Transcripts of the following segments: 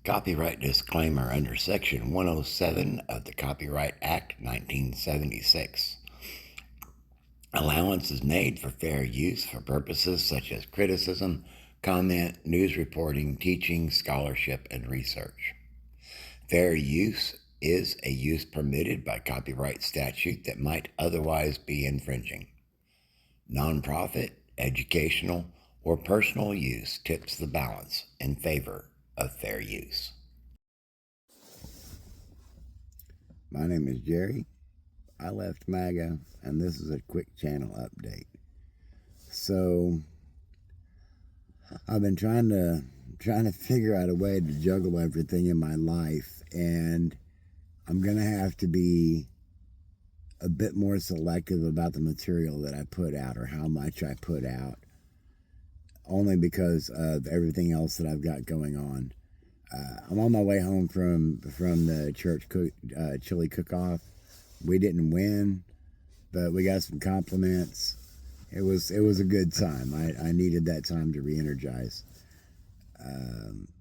Copyright disclaimer under Section 107 of the Copyright Act 1976. Allowance is made for fair use for purposes such as criticism, comment, news reporting, teaching, scholarship, and research. Fair use is a use permitted by copyright statute that might otherwise be infringing. Nonprofit, educational, or personal use tips the balance in favor of fair use. My name is Jerry. I left MAGA, and this is a quick channel update. So, I've been trying to figure out a way to juggle everything in my life, and I'm gonna have to be a bit more selective about the material that I put out or how much I put out, only because of everything else that I've got going on. I'm on my way home from the church chili cook-off. We didn't win, but we got some compliments. It was a good time. I needed that time to re-energize.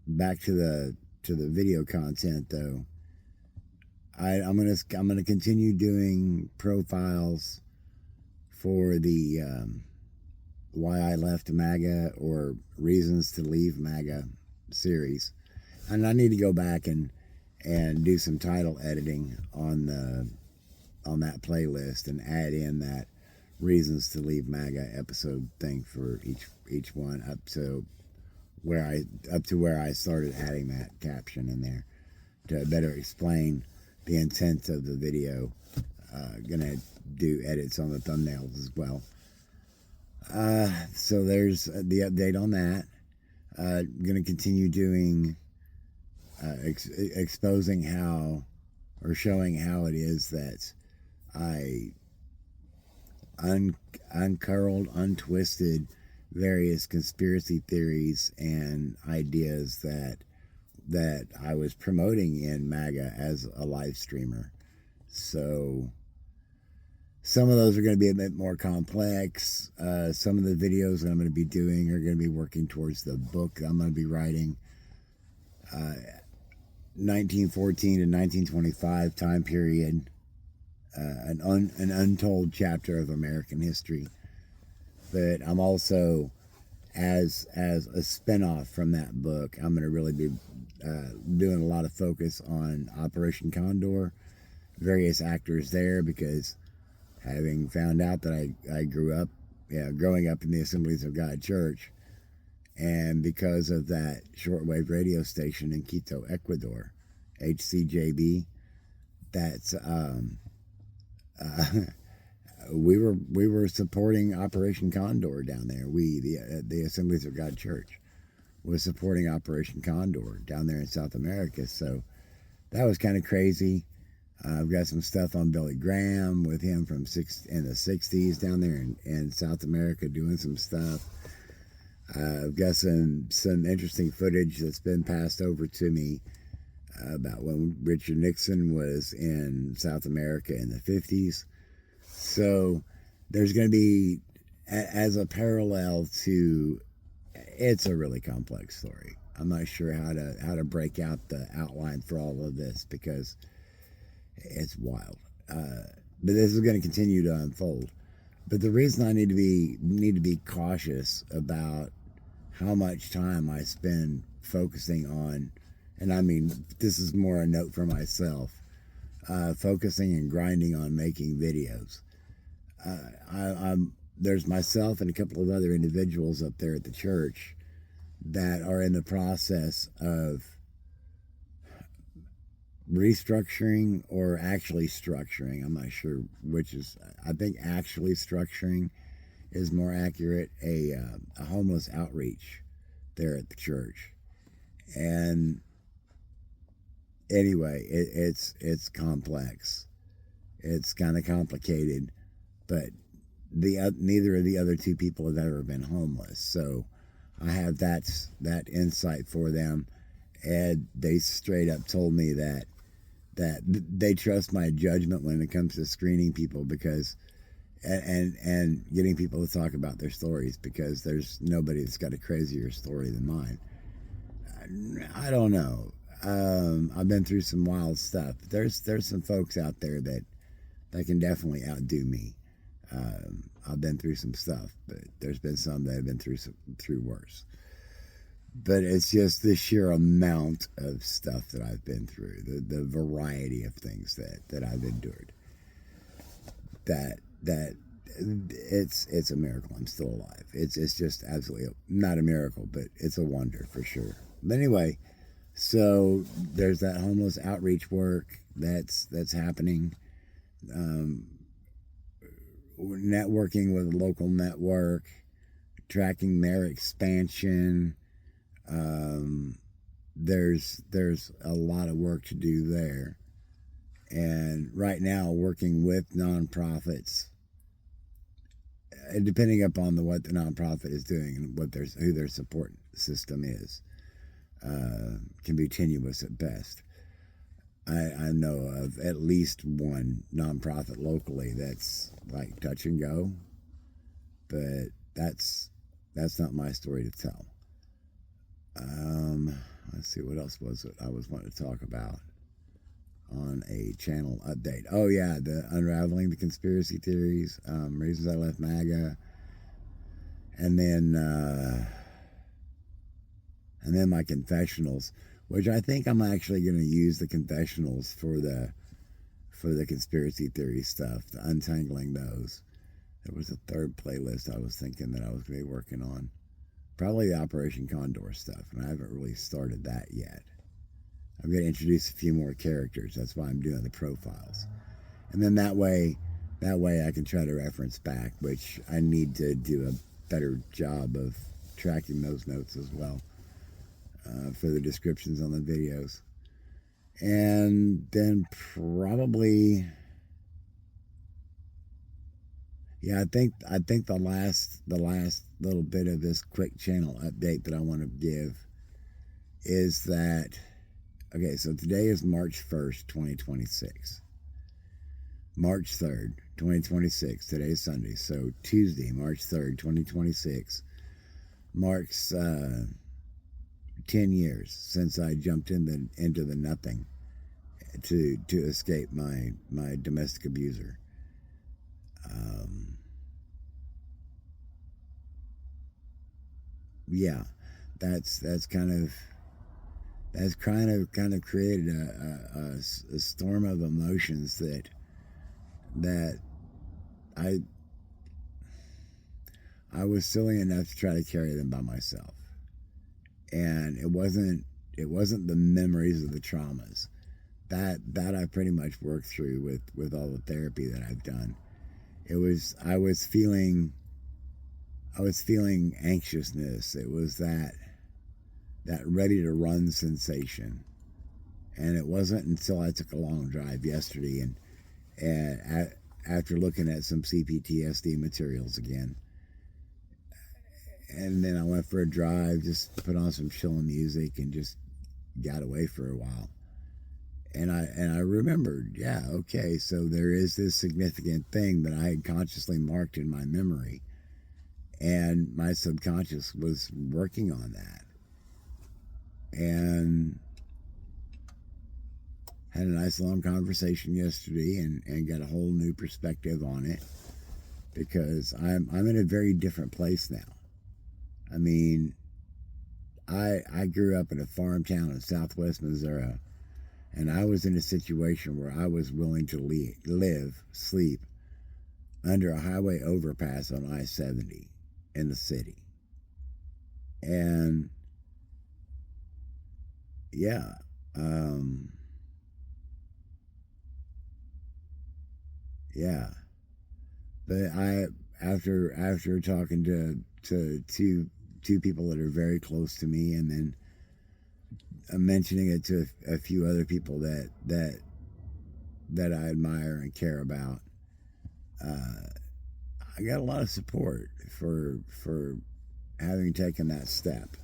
Back to the video content though. I'm gonna continue doing profiles for the why I left MAGA or reasons to leave MAGA series. And I need to go back and do some title editing on that playlist and add in that reasons to leave MAGA episode thing for each one up to where I started adding that caption in there to better explain the intent of the video. Gonna do edits on the thumbnails as well. So there's the update on that. Gonna continue doing exposing how, or showing how it is that I uncurled, untwisted various conspiracy theories and ideas that I was promoting in MAGA as a live streamer. So some of those are going to be a bit more complex. Some of the videos that I'm going to be doing are going to be working towards the book I'm going to be writing. 1914 to 1925 time period, an untold chapter of American history. But I'm also, as a spinoff from that book, I'm going to really be doing a lot of focus on Operation Condor, various actors there, because having found out that I growing up in the Assemblies of God Church, and because of that shortwave radio station in Quito, Ecuador, HCJB, that's we were supporting Operation Condor down there. The Assemblies of God Church was supporting Operation Condor down there in South America. So that was kind of crazy. I've got some stuff on Billy Graham with him in the 60s down there in South America doing some stuff. I've got some interesting footage that's been passed over to me about when Richard Nixon was in South America in the 50s. So there's going to be, as a parallel to, it's a really complex story. I'm not sure how to break out the outline for all of this because it's wild. But this is going to continue to unfold. But the reason I need to be cautious about how much time I spend focusing on, and I mean, this is more a note for myself, focusing and grinding on making videos. There's myself and a couple of other individuals up there at the church that are in the process of restructuring or actually structuring. I'm not sure which is. I think actually structuring is more accurate. A homeless outreach there at the church, and anyway, it's complex. It's kind of complicated, but neither of the other two people have ever been homeless, so I have that insight for them, and they straight up told me that they trust my judgment when it comes to screening people because and getting people to talk about their stories, because there's nobody that's got a crazier story than mine. I don't know. I've been through some wild stuff. There's some folks out there that can definitely outdo me. I've been through some stuff, but there's been some that have been through worse. But it's just the sheer amount of stuff that I've been through, the variety of things that I've endured. That it's a miracle I'm still alive. It's just absolutely not a miracle, but it's a wonder for sure. But anyway, so there's that homeless outreach work that's happening. Networking with a local network, tracking their expansion. There's a lot of work to do there, and right now working with nonprofits, depending upon what the nonprofit is doing and who their support system is, can be tenuous at best. I know of at least one nonprofit locally that's like touch and go, but that's not my story to tell. Let's see, what else was it I was wanting to talk about on a channel update. Oh yeah, the unraveling the conspiracy theories, reasons I left MAGA, and then my confessionals, which I think I'm actually going to use the confessionals for the conspiracy theory stuff, the untangling those. There was a third playlist I was thinking that I was going to be working on. Probably the Operation Condor stuff, and I haven't really started that yet. I'm going to introduce a few more characters. That's why I'm doing the profiles. And then that way I can try to reference back, which I need to do a better job of tracking those notes as well for the descriptions on the videos. And then probably, yeah, I think the last little bit of this quick channel update that I want to give is that, okay, so today is March 1st, 2026. March 3rd, 2026, today is Sunday, so Tuesday, March 3rd, 2026, marks 10 years since I jumped into the nothing to escape my domestic abuser. Yeah, that's kind of created a storm of emotions that I was silly enough to try to carry them by myself, and it wasn't the memories of the traumas that I pretty much worked through with all the therapy that I've done. It was I was feeling anxiousness. It was that ready to run sensation, and it wasn't until I took a long drive yesterday and after looking at some CPTSD materials again, and then I went for a drive, just put on some chilling music and just got away for a while. And I remembered, yeah, okay, so there is this significant thing that I had consciously marked in my memory, and my subconscious was working on that. And had a nice long conversation yesterday and got a whole new perspective on it, because I'm in a very different place now. I mean, I grew up in a farm town in southwest Missouri, and I was in a situation where I was willing to sleep under a highway overpass on I-70 in the city. And yeah, yeah. But after talking to two people that are very close to me, and then mentioning it to a few other people that I admire and care about, I got a lot of support for having taken that step.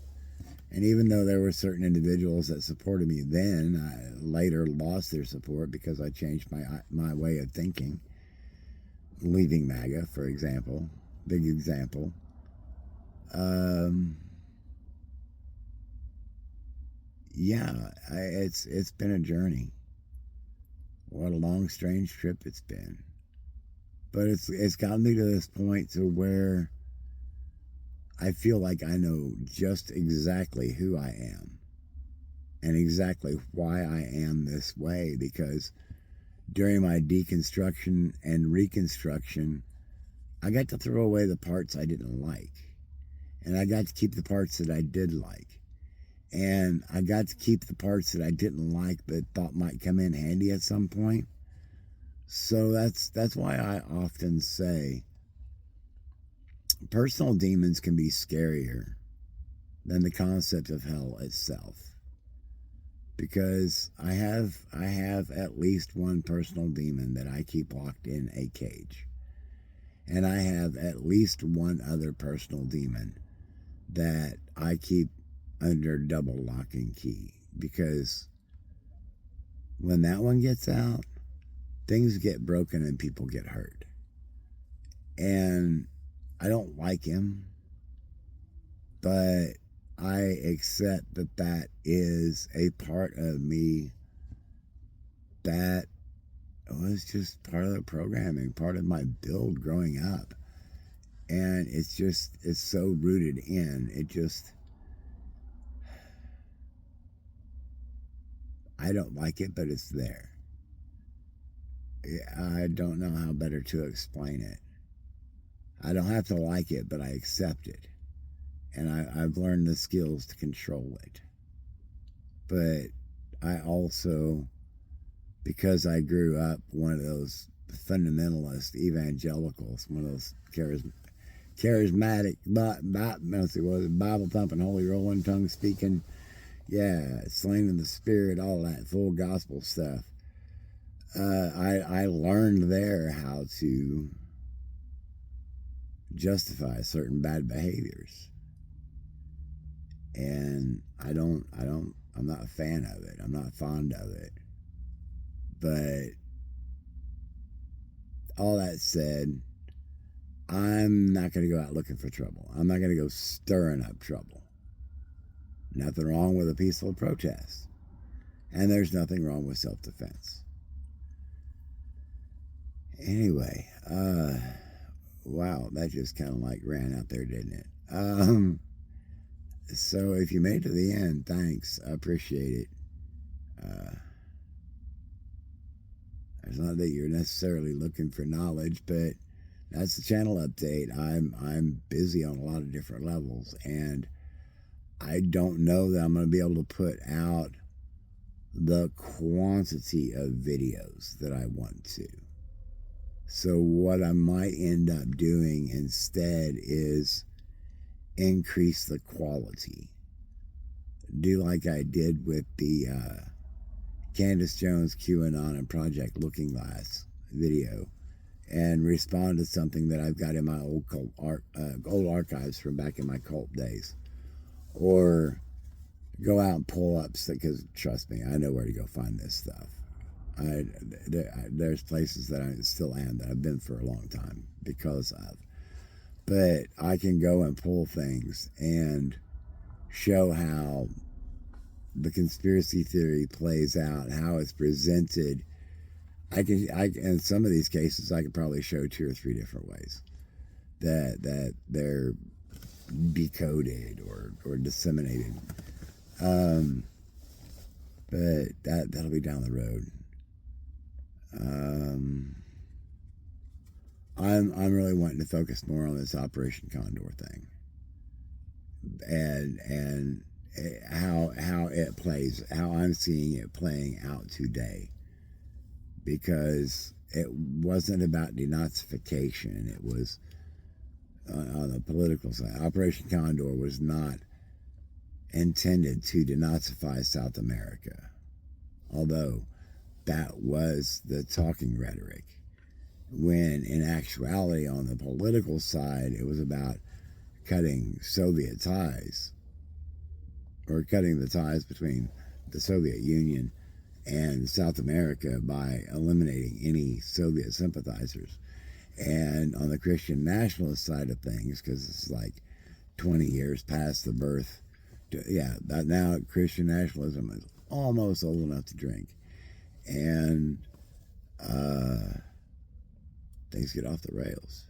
And even though there were certain individuals that supported me then, I later lost their support because I changed my way of thinking. Leaving MAGA, for example, big example. yeah, it's been a journey. What a long, strange trip it's been. But it's gotten me to this point to where I feel like I know just exactly who I am and exactly why I am this way, because during my deconstruction and reconstruction, I got to throw away the parts I didn't like. And I got to keep the parts that I did like. And I got to keep the parts that I didn't like but thought might come in handy at some point. So that's why I often say personal demons can be scarier than the concept of hell itself. Because I have at least one personal demon that I keep locked in a cage. And I have at least one other personal demon that I keep under double lock and key, because when that one gets out, things get broken and people get hurt. And I don't like him, but I accept that that is a part of me that was just part of the programming, part of my build growing up. And it's so rooted in. I don't like it, but it's there. I don't know how better to explain it. I don't have to like it, but I accept it. And I've learned the skills to control it. But I also, because I grew up one of those fundamentalist evangelicals, one of those charismatic, Bible thumping, holy rolling, tongue speaking, yeah, slain in the spirit, all that full gospel stuff. I learned there how to justify certain bad behaviors, and I'm not a fan of it. I'm not fond of it. But all that said, I'm not going to go out looking for trouble. I'm not going to go stirring up trouble. Nothing wrong with a peaceful protest. And there's nothing wrong with self-defense. Anyway, wow, that just kind of like ran out there, didn't it? So if you made it to the end, thanks. I appreciate it. It's not that you're necessarily looking for knowledge, but that's the channel update. I'm busy on a lot of different levels, and I don't know that I'm going to be able to put out the quantity of videos that I want to. So what I might end up doing instead is increase the quality. Do like I did with the Candace Jones QAnon and Project Looking Glass video, and respond to something that I've got in my old old archives from back in my cult days, or go out and pull up, because trust me, I know where to go find this stuff. There's places that I still am that I've been for a long time because of, but I can go and pull things and show how the conspiracy theory plays out, how it's presented. In some of these cases, I could probably show 2 or 3 different ways that they're decoded or disseminated. But that'll be down the road. I'm really wanting to focus more on this Operation Condor thing, and how it plays, how I'm seeing it playing out today, because it wasn't about denazification. It was on the political side. Operation Condor was not intended to denazify South America, although that was the talking rhetoric, when in actuality on the political side it was about cutting Soviet ties, or cutting the ties between the Soviet Union and South America by eliminating any Soviet sympathizers. And on the Christian nationalist side of things, because it's like 20 years past the birth Yeah, that now Christian nationalism is almost old enough to drink, and things get off the rails.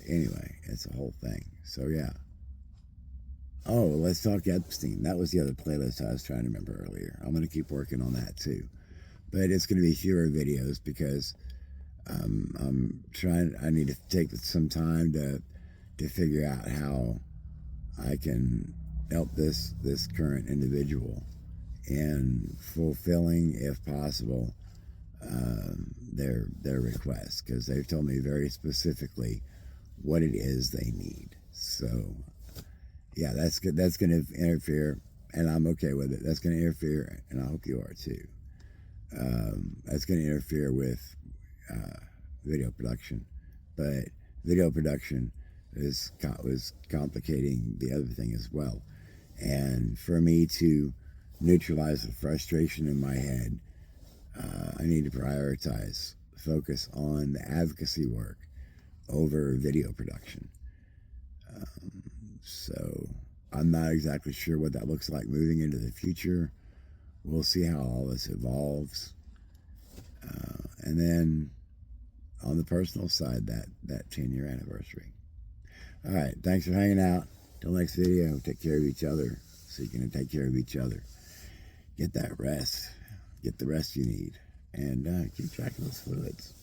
Anyway, it's a whole thing. So yeah. Oh, let's talk Epstein. That was the other playlist I was trying to remember earlier. I'm going to keep working on that too, but it's going to be fewer videos because I'm trying. I need to take some time to figure out how I can help this current individual in fulfilling, if possible, their requests, because they've told me very specifically what it is they need. So yeah, that's good. That's going to interfere, and I'm okay with it. That's going to interfere, and I hope you are too. That's going to interfere with video production, but video production was complicating the other thing as well. And for me to neutralize the frustration in my head, I need to prioritize, focus on the advocacy work over video production. So I'm not exactly sure what that looks like moving into the future. We'll see how all this evolves. And then on the personal side, that 10-year anniversary. All right, thanks for hanging out. Till next video, take care of each other so you can take care of each other. Get that rest. Get the rest you need. And keep track of those fluids.